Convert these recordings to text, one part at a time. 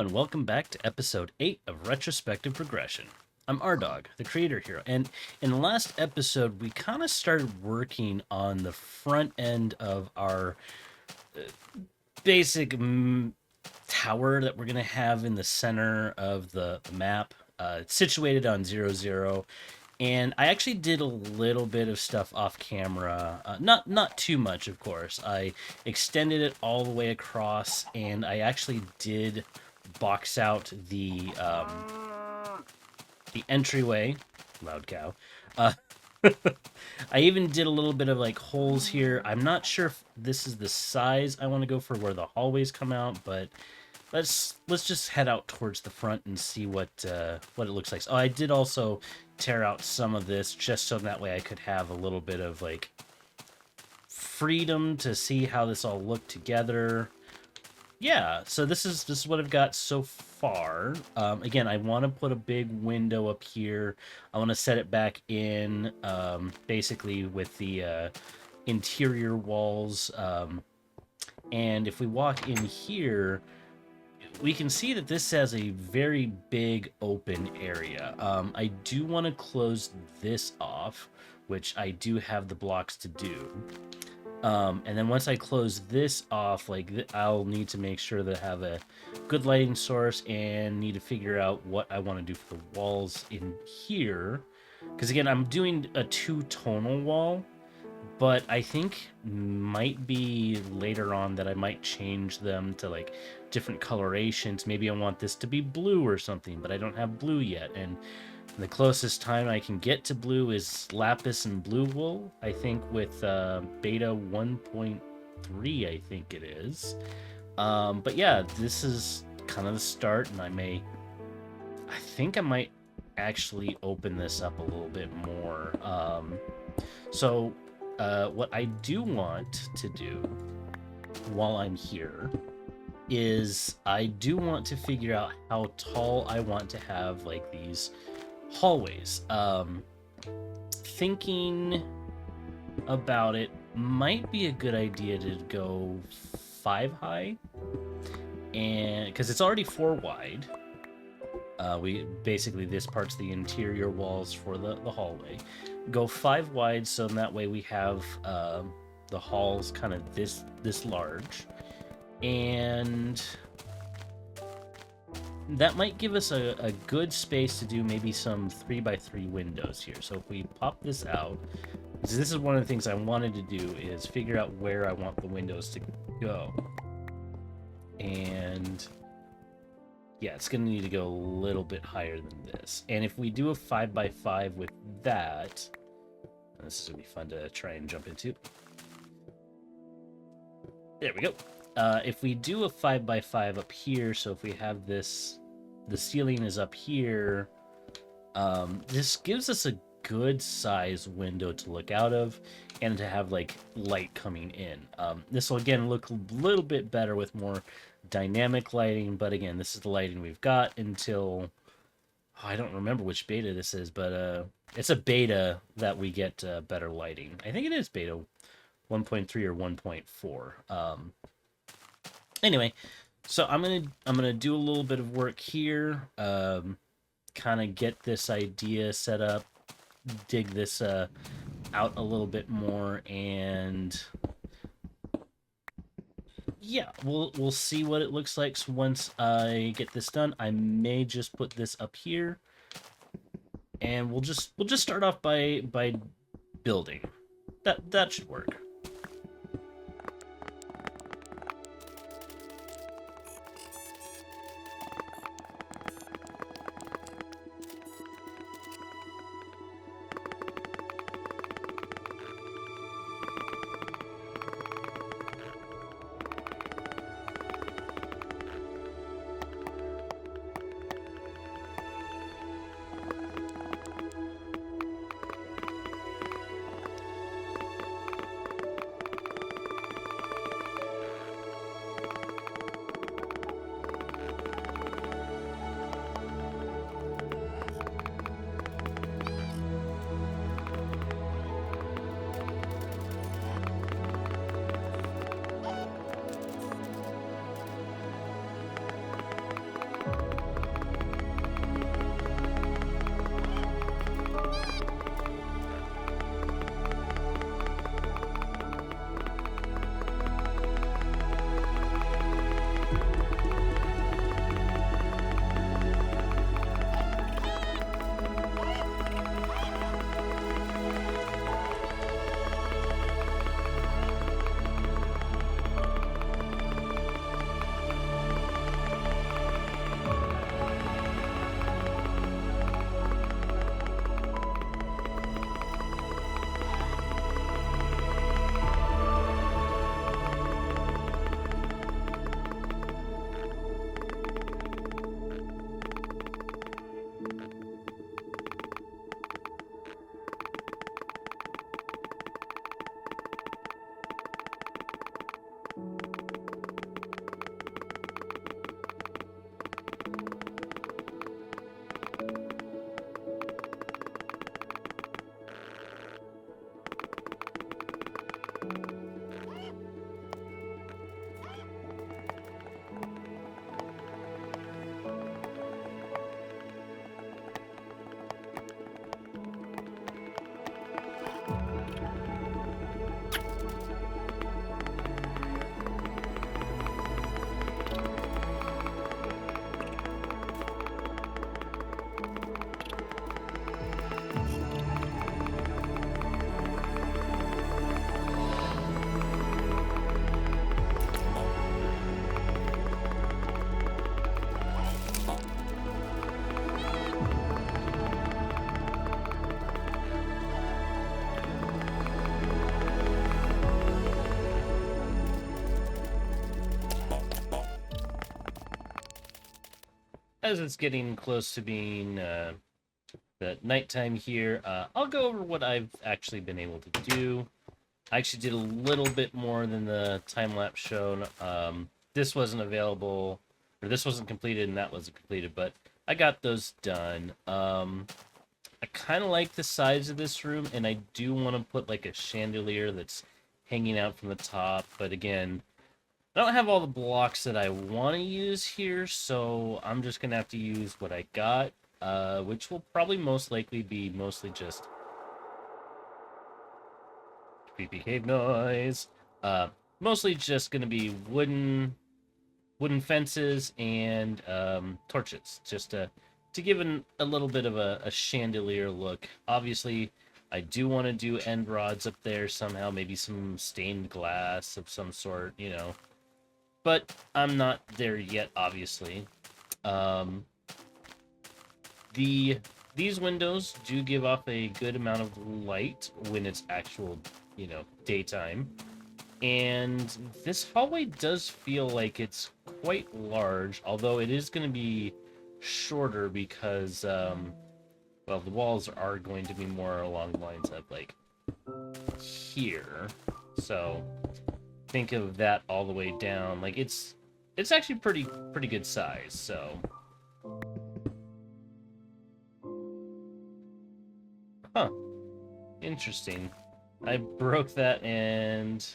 and welcome back to episode 8 of Retrospective Progression. I'm Aredawg, the Creatorhero, and in the last episode, we kind of started working on the front end of our basic tower that we're going to have in the center of the map. It's situated on 0, and I actually did a little bit of stuff off camera. Not too much, of course. I extended it all the way across, and I actually did box out the entryway. Loud cow. Uh, I even did a little bit of like holes here. I'm not sure if this is the size I want to go for where the hallways come out, but let's just head out towards the front and see what it looks like. Oh, I did also tear out some of this just so that way I could have a little bit of like freedom to see how this all looked together. Yeah, so this is what I've got so far. Again, I want to put a big window up here. I want to set it back in, basically with the interior walls. And if we walk in here, we can see that this has a very big open area. I do want to close this off, which I do have the blocks to do. And then once I close this off, like I'll need to make sure that I have a good lighting source and need to figure out what I want to do for the walls in here. Because again, I'm doing a two-tonal wall, but I think might be later on that I might change them to like different colorations. Maybe I want this to be blue or something, but I don't have blue yet. And the closest time I can get to blue is lapis and blue wool, I think with beta 1.3, I think it is. But yeah, this is kind of the start, and I think I might actually open this up a little bit more. So what I do want to do while I'm here is I do want to figure out how tall I want to have like these hallways. Thinking about it, might be a good idea to go 5 high, and because it's already 4 wide. We basically, this part's the interior walls for the hallway. Go 5 wide, so that way we have the halls kind of this large, and that might give us a good space to do maybe some 3x3 windows here. So if we pop this out, this is one of the things I wanted to do, is figure out where I want the windows to go. And yeah, it's going to need to go a little bit higher than this. And if we do a 5x5 with that, this is going to be fun to try and jump into. There we go. If we do a 5x5 up here, so if we have this, the ceiling is up here, this gives us a good size window to look out of and to have like light coming in. This will again look a little bit better with more dynamic lighting, but again, this is the lighting we've got until, I don't remember which beta this is, but it's a beta that we get better lighting. I think it is beta 1.3 or 1.4. Anyway, so I'm gonna do a little bit of work here, kind of get this idea set up, dig this out a little bit more, and yeah, we'll see what it looks like. So once I get this done, I may just put this up here, and we'll just start off by building. That should work. as it's getting close to being the nighttime here, I'll go over what I've actually been able to do. I actually did a little bit more than the time-lapse shown. This wasn't available, or this wasn't completed, and that wasn't completed, but I got those done. I kind of like the size of this room, and I do want to put like a chandelier that's hanging out from the top, but again, I don't have all the blocks that I want to use here, so I'm just going to have to use what I got, which will probably most likely be mostly just creepy cave noise. Mostly just going to be wooden fences and torches, just to give a little bit of a chandelier look. Obviously, I do want to do end rods up there somehow, maybe some stained glass of some sort, you know. But I'm not there yet, obviously. Um, these windows do give off a good amount of light when it's actual, you know, daytime. And this hallway does feel like it's quite large, although it is going to be shorter because, well, the walls are going to be more along the lines of, like, here. So, think of that all the way down. Like, it's actually pretty good size, so... Huh. Interesting. I broke that and...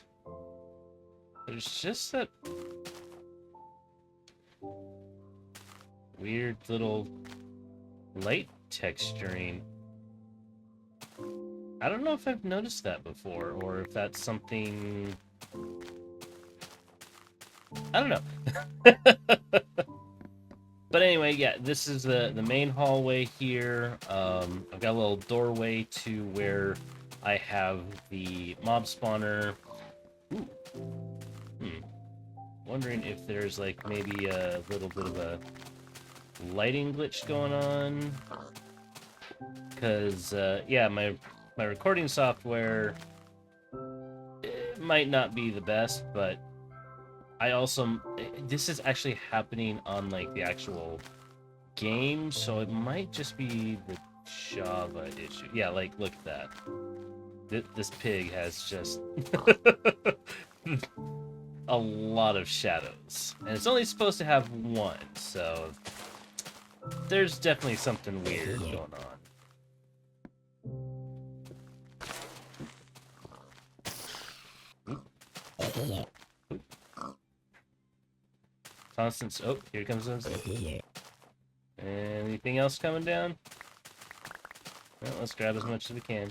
There's just that weird little light texturing. I don't know if I've noticed that before, or if that's something... I don't know. But anyway, yeah, this is the main hallway here. I've got a little doorway to where I have the mob spawner. Ooh. Wondering if there's like maybe a little bit of a lighting glitch going on. Because, yeah, my recording software might not be the best, but I also... This is actually happening on, like, the actual game, so it might just be the Java issue. Yeah, like, look at that. This pig has just... a lot of shadows. And it's only supposed to have one, so... There's definitely something weird going on. Constance. Oh, here comes Constance. Anything else coming down? Well, let's grab as much as we can.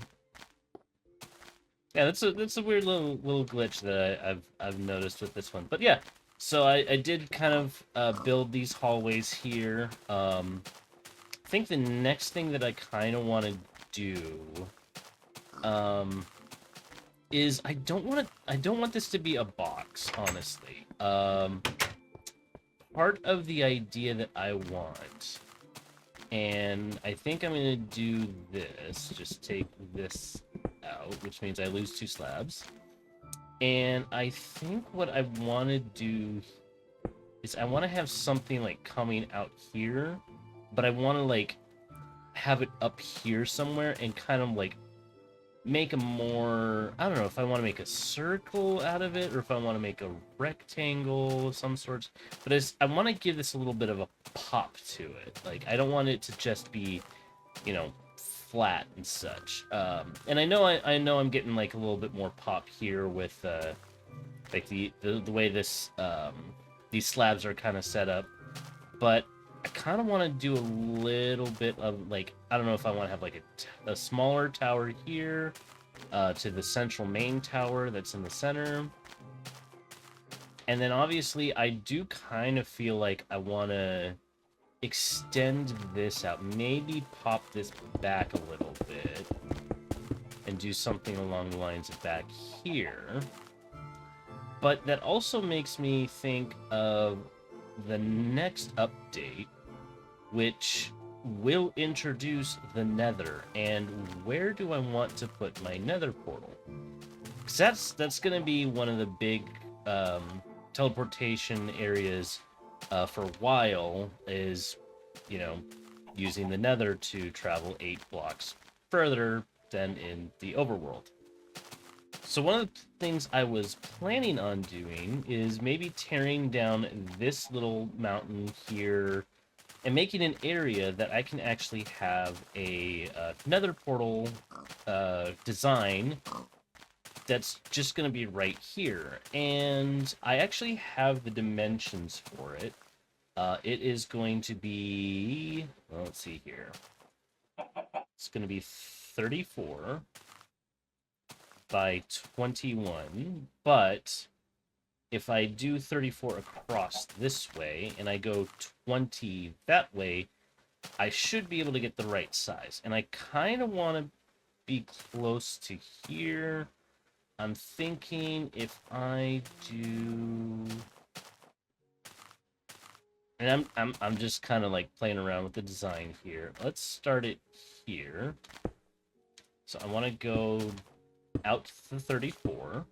Yeah, that's a weird little glitch that I've noticed with this one. But yeah, so I did kind of build these hallways here. I think the next thing that I kind of want to do is I don't want this to be a box, honestly. Part of the idea that I want, and I think I'm gonna do this, just take this out, which means I lose 2 slabs. And I think what I want to do is I want to have something like coming out here, but I want to like have it up here somewhere and kind of like make a more... I don't know if I want to make a circle out of it or if I want to make a rectangle of some sorts, but I want to give this a little bit of a pop to it. Like, I don't want it to just be, you know, flat and such. And I know I'm getting like a little bit more pop here with like the way this these slabs are kind of set up, but I kind of want to do a little bit of like, I don't know if I want to have like a smaller tower here to the central main tower that's in the center. And then obviously I do kind of feel like I want to extend this out, maybe pop this back a little bit and do something along the lines of back here. But that also makes me think of the next update, which will introduce the nether. And where do I want to put my nether portal? Because that's going to be one of the big teleportation areas for a while, is you know, using the nether to travel 8 blocks further than in the overworld. So one of the things I was planning on doing is maybe tearing down this little mountain here and making an area that I can actually have a nether portal design that's just going to be right here. And I actually have the dimensions for it. It is going to be, well, let's see here. It's going to be 34 by 21, but if I do 34 across this way and I go 20 that way, I should be able to get the right size. And I kind of want to be close to here. I'm thinking if I do, and I'm just kind of like playing around with the design here. Let's start it here. So I want to go out to 34.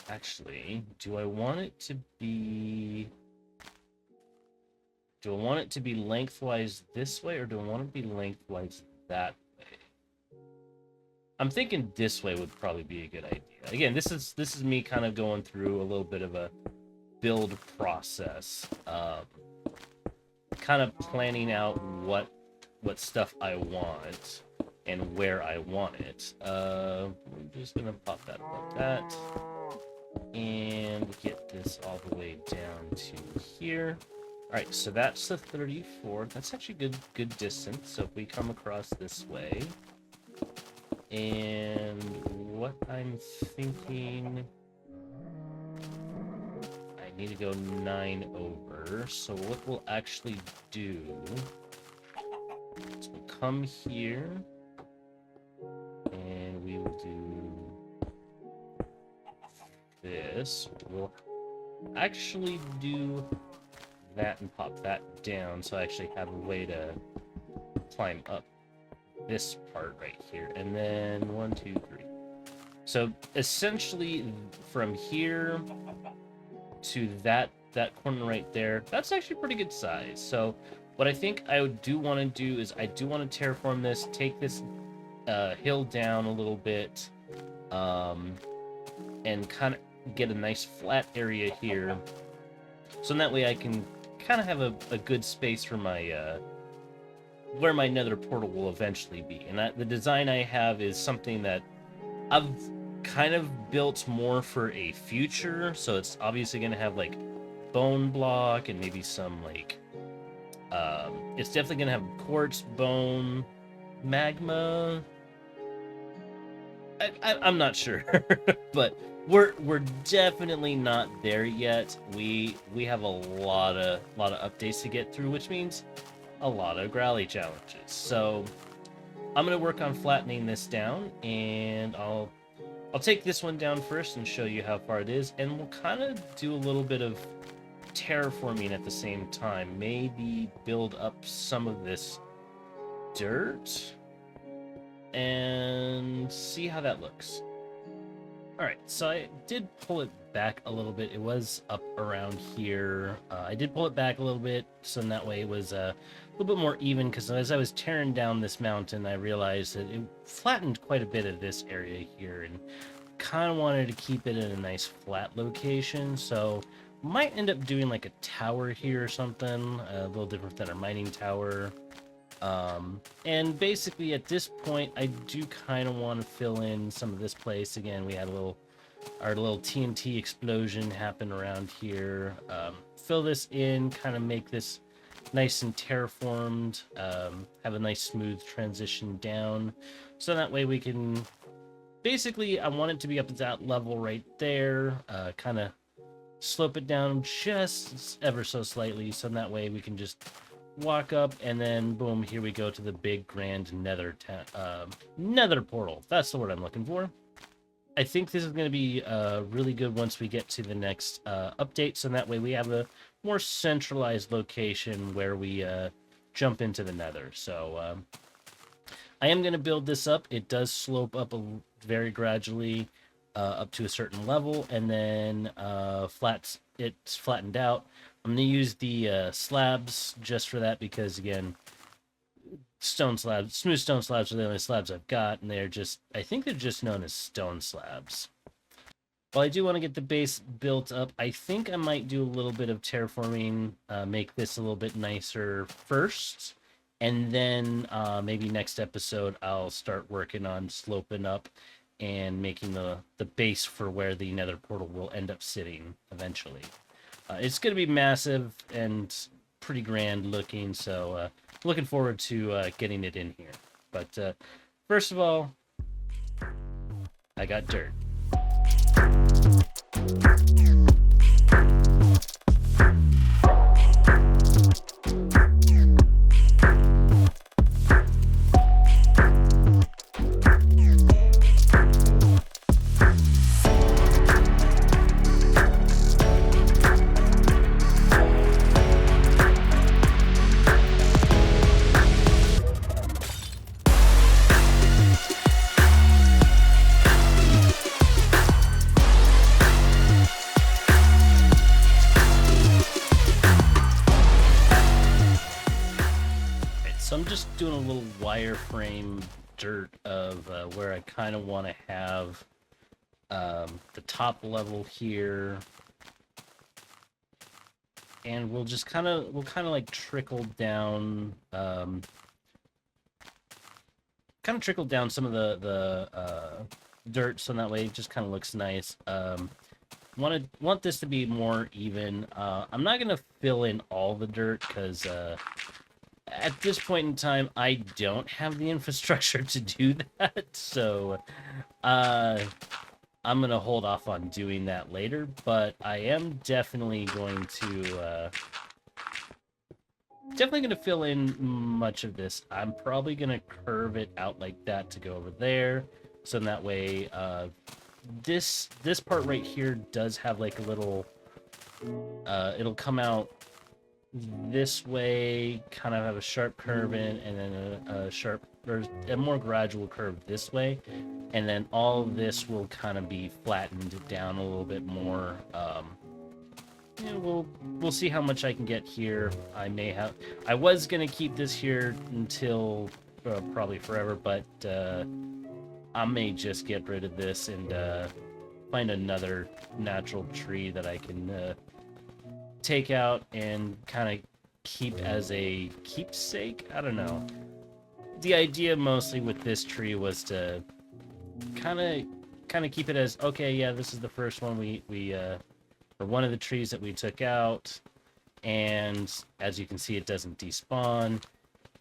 Actually, do I want it to be lengthwise this way, or do I want it to be lengthwise that way? I'm thinking this way would probably be a good idea. Again, this is me kind of going through a little bit of a build process, kind of planning out what stuff I want and where I want it. I'm just gonna pop that like that, and get this all the way down to here. All right, so that's the 34. That's actually good distance. So if we come across this way, and what I'm thinking, I need to go 9 over. So what we'll actually do is we'll come here, and we will do this. We'll actually do that and pop that down, so I actually have a way to climb up this part right here. And then 1, 2, 3. So essentially from here to that corner right there, that's actually pretty good size. So what I think I do want to do is I do want to terraform this, take this hill down a little bit, and kind of get a nice flat area here. So in that way I can kind of have a good space for my where my nether portal will eventually be. And the design I have is something that I've kind of built more for a future. So it's obviously going to have like bone block and maybe some like it's definitely going to have quartz, bone, magma. I'm not sure, but we're definitely not there yet. We have a lot of updates to get through, which means a lot of growly challenges. So I'm gonna work on flattening this down, and I'll take this one down first and show you how far it is, and we'll kind of do a little bit of terraforming at the same time. Maybe build up some of this dirt and see how that looks. All right, so I did pull it back a little bit. It was up around here. I did pull it back a little bit, so in that way it was a little bit more even, because as I was tearing down this mountain, I realized that it flattened quite a bit of this area here, and kind of wanted to keep it in a nice flat location. So might end up doing like a tower here or something, a little different than our mining tower. And basically at this point, I do kind of want to fill in some of this place. Again, we had our little TNT explosion happen around here. Fill this in, kind of make this nice and terraformed, have a nice smooth transition down. So that way we can, basically, I want it to be up at that level right there, kind of slope it down just ever so slightly. So that way we can just walk up, and then boom, here we go to the big grand nether portal. That's the word I'm looking for. I think this is going to be really good once we get to the next update, so that way we have a more centralized location where we jump into the nether. So I am going to build this up. It does slope up very gradually up to a certain level, and then it's flattened out. I'm gonna use the slabs just for that because again, stone slabs, smooth stone slabs are the only slabs I've got, and they're just, I think they're just known as stone slabs. Well, I do want to get the base built up. I think I might do a little bit of terraforming, make this a little bit nicer first, and then maybe next episode I'll start working on sloping up and making the base for where the nether portal will end up sitting eventually. It's going to be massive and pretty grand looking, so looking forward to getting it in here. But first of all, I got dirt. So I'm just doing a little wireframe dirt of where I kind of want to have the top level here, and we'll kind of like trickle down, trickle down some of the dirt, so that way it just kind of looks nice. Want this to be more even. I'm not gonna fill in all the dirt because at this point in time, I don't have the infrastructure to do that, so I'm gonna hold off on doing that later. But I am definitely going to fill in much of this. I'm probably gonna curve it out like that to go over there, so in that way, this part right here does have like a little. It'll come out this way, kind of have a sharp curve in, and then a sharp or a more gradual curve this way, and then all of this will kind of be flattened down a little bit more. We'll see how much I can get here. I was gonna keep this here until probably forever, but I may just get rid of this and find another natural tree that I can take out and kind of keep as a keepsake. I don't know. The idea mostly with this tree was to kind of keep it as, okay, yeah, this is the first one or one of the trees that we took out, and as you can see, it doesn't despawn,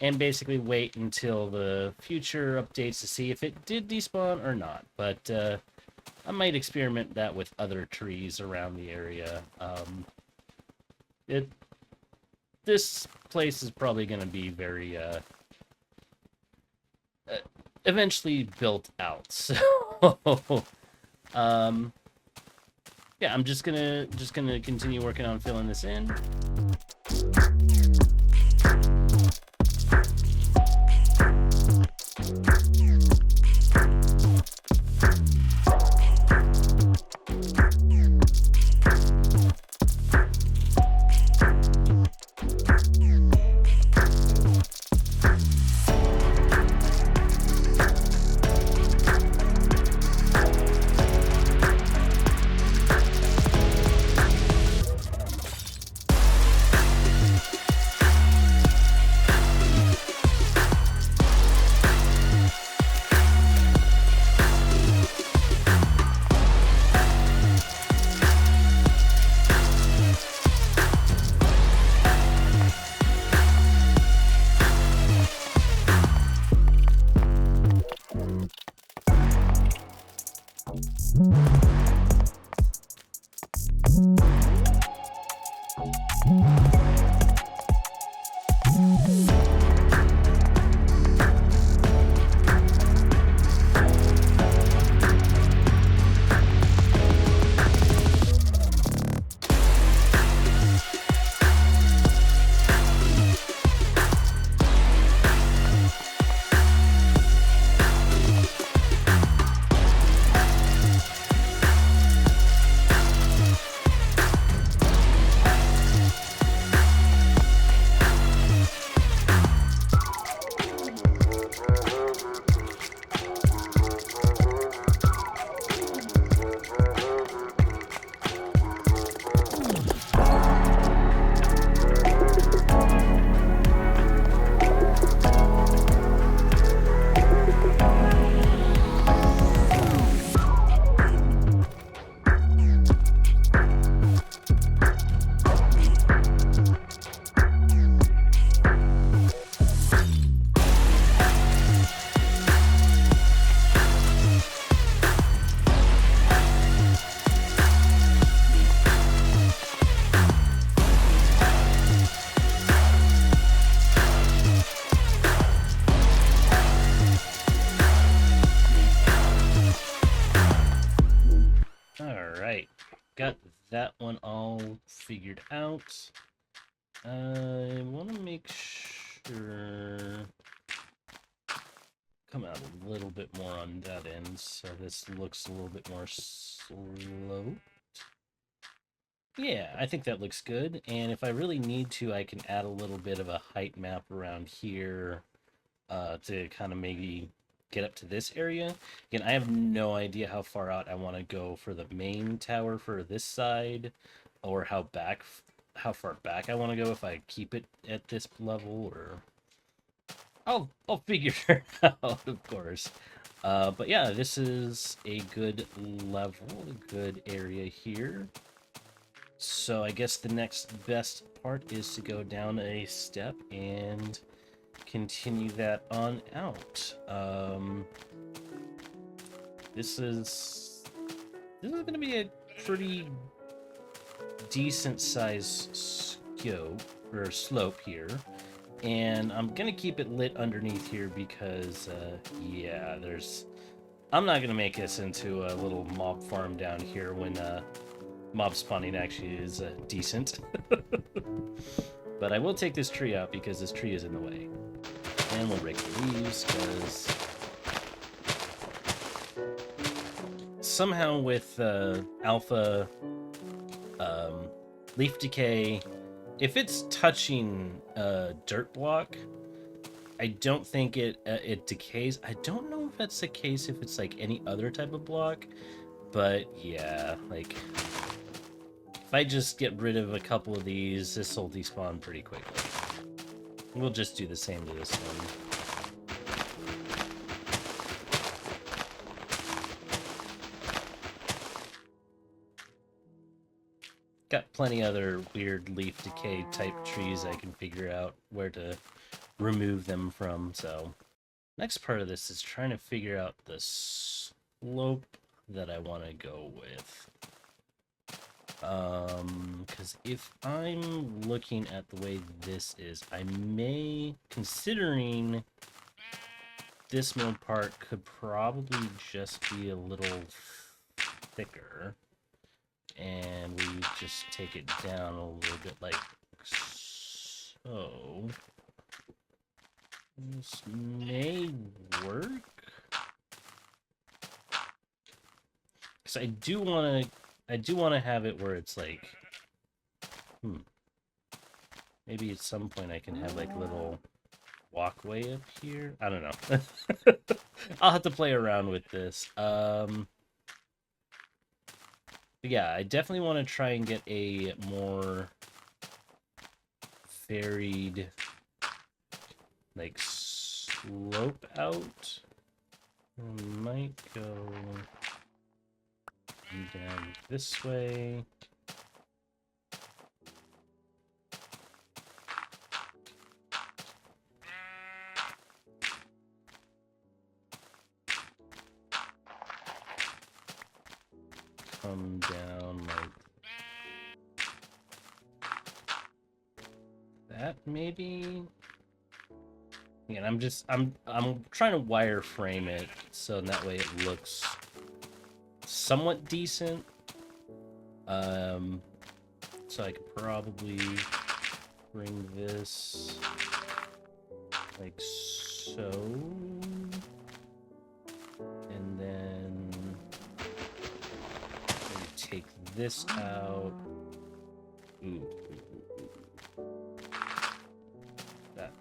and basically wait until the future updates to see if it did despawn or not. But I might experiment that with other trees around the area. This place is probably going to be very eventually built out. So yeah, I'm just gonna continue working on filling this in. figured out. I want to make sure... Come out a little bit more on that end, so this looks a little bit more sloped. Yeah, I think that looks good. And if I really need to, I can add a little bit of a height map around here to kind of maybe get up to this area. Again, I have no idea how far out I want to go for the main tower for this side, or how far back I want to go if I keep it at this level, or I'll figure it out, of course. But yeah, this is a good level, a good area here. So I guess the next best part is to go down a step and continue that on out. This is going to be a pretty decent size slope here. And I'm going to keep it lit underneath here because, yeah, I'm not going to make this into a little mob farm down here when mob spawning actually is decent. But I will take this tree out because this tree is in the way. And we'll rake the leaves because somehow with alpha leaf decay, if it's touching a dirt block, I don't think it decays. I don't know if that's the case if it's like any other type of block, but yeah, like if I just get rid of a couple of these, this will despawn pretty quickly. We'll just do the same to this one. Got plenty other weird leaf decay type trees I can figure out where to remove them from, so next part of this is trying to figure out the slope that I want to go with. Because if I'm looking at the way this is, I may, considering this middle part could probably just be a little thicker, and we just take it down a little bit like so. This may work. Because I do want to have it where it's like, maybe at some point I can have like a little walkway up here. I don't know. I'll have to play around with this. But yeah, I definitely want to try and get a more varied like slope out. I might go down this way. Come down like that, maybe. And I'm trying to wireframe it so that way it looks somewhat decent. So I could probably bring this like so, and then maybe take this out. Ooh. That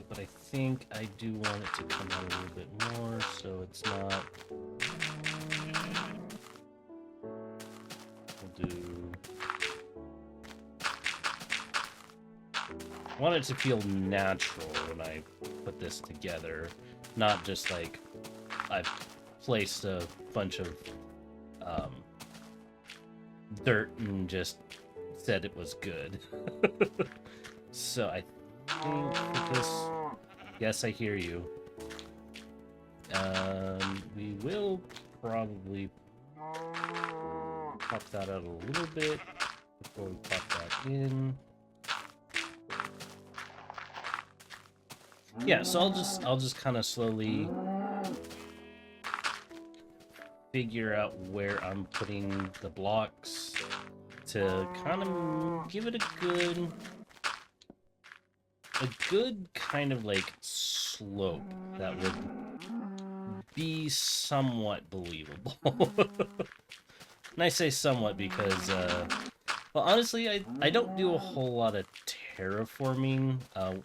but I think I do want it to come out a little bit more, so it's not. We'll do. I want it to feel natural when I put this together, not just like I've placed a bunch of dirt and just said it was good. So I think for this, yes, I hear you. We will probably pop that out a little bit before we pop that in. Yeah, so I'll just kind of slowly figure out where I'm putting the blocks to kind of give it a good kind of like slope that would be somewhat believable. And I say somewhat because, well, honestly, I don't do a whole lot of terraforming,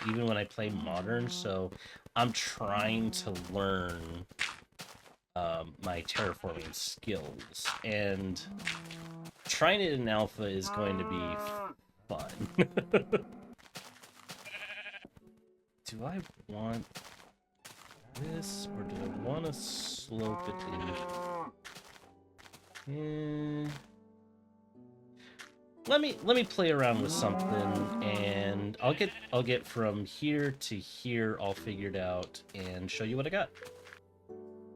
even when I play modern, so I'm trying to learn my terraforming skills, and trying it in alpha is going to be fun. Do I want this, or do I want to slope it in? Let me play around with something, and I'll get from here to here all figured out and show you what I got.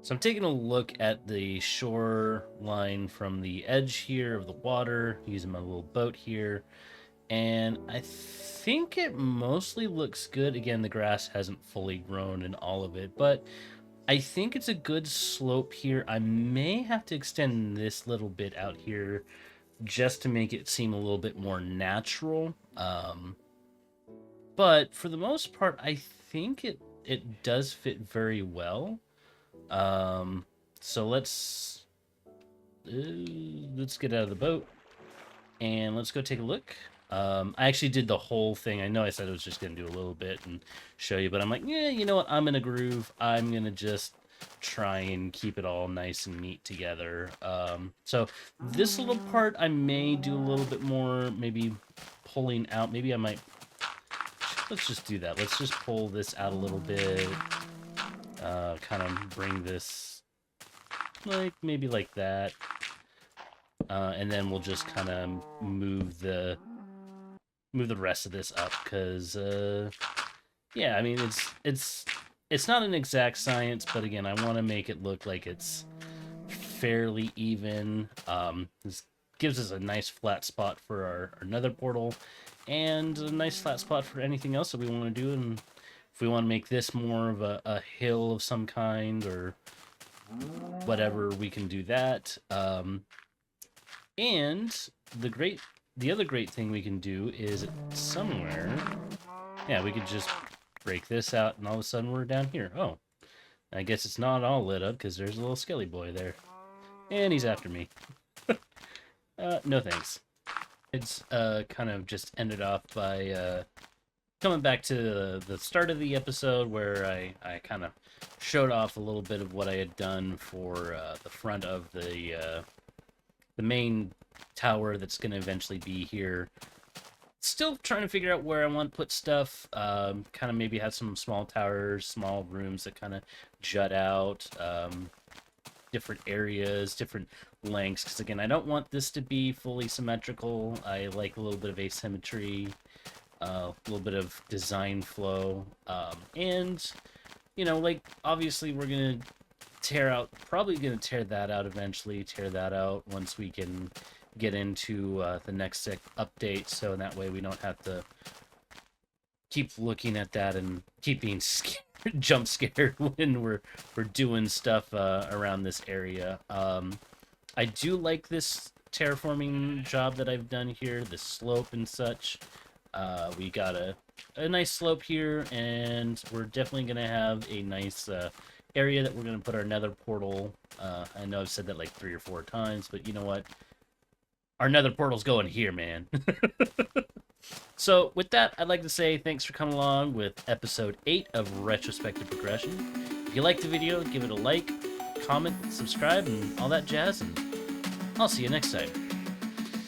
So I'm taking a look at the shoreline from the edge here of the water, using my little boat here, and I think it mostly looks good. Again, the grass hasn't fully grown in all of it, but I think it's a good slope here. I may have to extend this little bit out here just to make it seem a little bit more natural. But for the most part, I think it does fit very well. So let's get out of the boat and let's go take a look. I actually did the whole thing. I know I said I was just gonna do a little bit and show you, but I'm like, yeah, you know what? I'm in a groove. I'm gonna just try and keep it all nice and neat together. So this little part I may do a little bit more, maybe pulling out. Maybe I might. Let's just do that. Let's just pull this out a little bit. Kind of bring this like maybe like that, and then we'll just kind of move the rest of this up, because yeah, I mean it's not an exact science, but again, I want to make it look like it's fairly even. This gives us a nice flat spot for our nether portal, and a nice flat spot for anything else that we want to do. And if we want to make this more of a hill of some kind or whatever, we can do that. And the other great thing we can do is somewhere, yeah, we could just break this out, and all of a sudden we're down here. Oh, I guess it's not all lit up because there's a little skelly boy there, and he's after me. No thanks. It's kind of just ended off by coming back to the start of the episode, where I kind of showed off a little bit of what I had done for the front of the main tower that's going to eventually be here. Still trying to figure out where I want to put stuff. Kind of maybe have some small towers, small rooms that kind of jut out. Different areas, different lengths, because again, I don't want this to be fully symmetrical. I like a little bit of asymmetry, a little bit of design flow, and you know, like, obviously we're gonna probably gonna tear that out eventually, tear that out once we can get into the next update, so that way we don't have to keep looking at that and keep being scared, jump scared when we're doing stuff around this area. I do like this terraforming job that I've done here, the slope and such. We got a nice slope here, and we're definitely gonna have a nice area that we're gonna put our nether portal. I know I've said that like 3 or 4 times, but you know what? Our nether portal's going here, man. So with that, I'd like to say thanks for coming along with episode 8 of Retrospective Progression. If you liked the video, give it a like, comment, subscribe, and all that jazz, and I'll see you next time.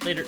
Later.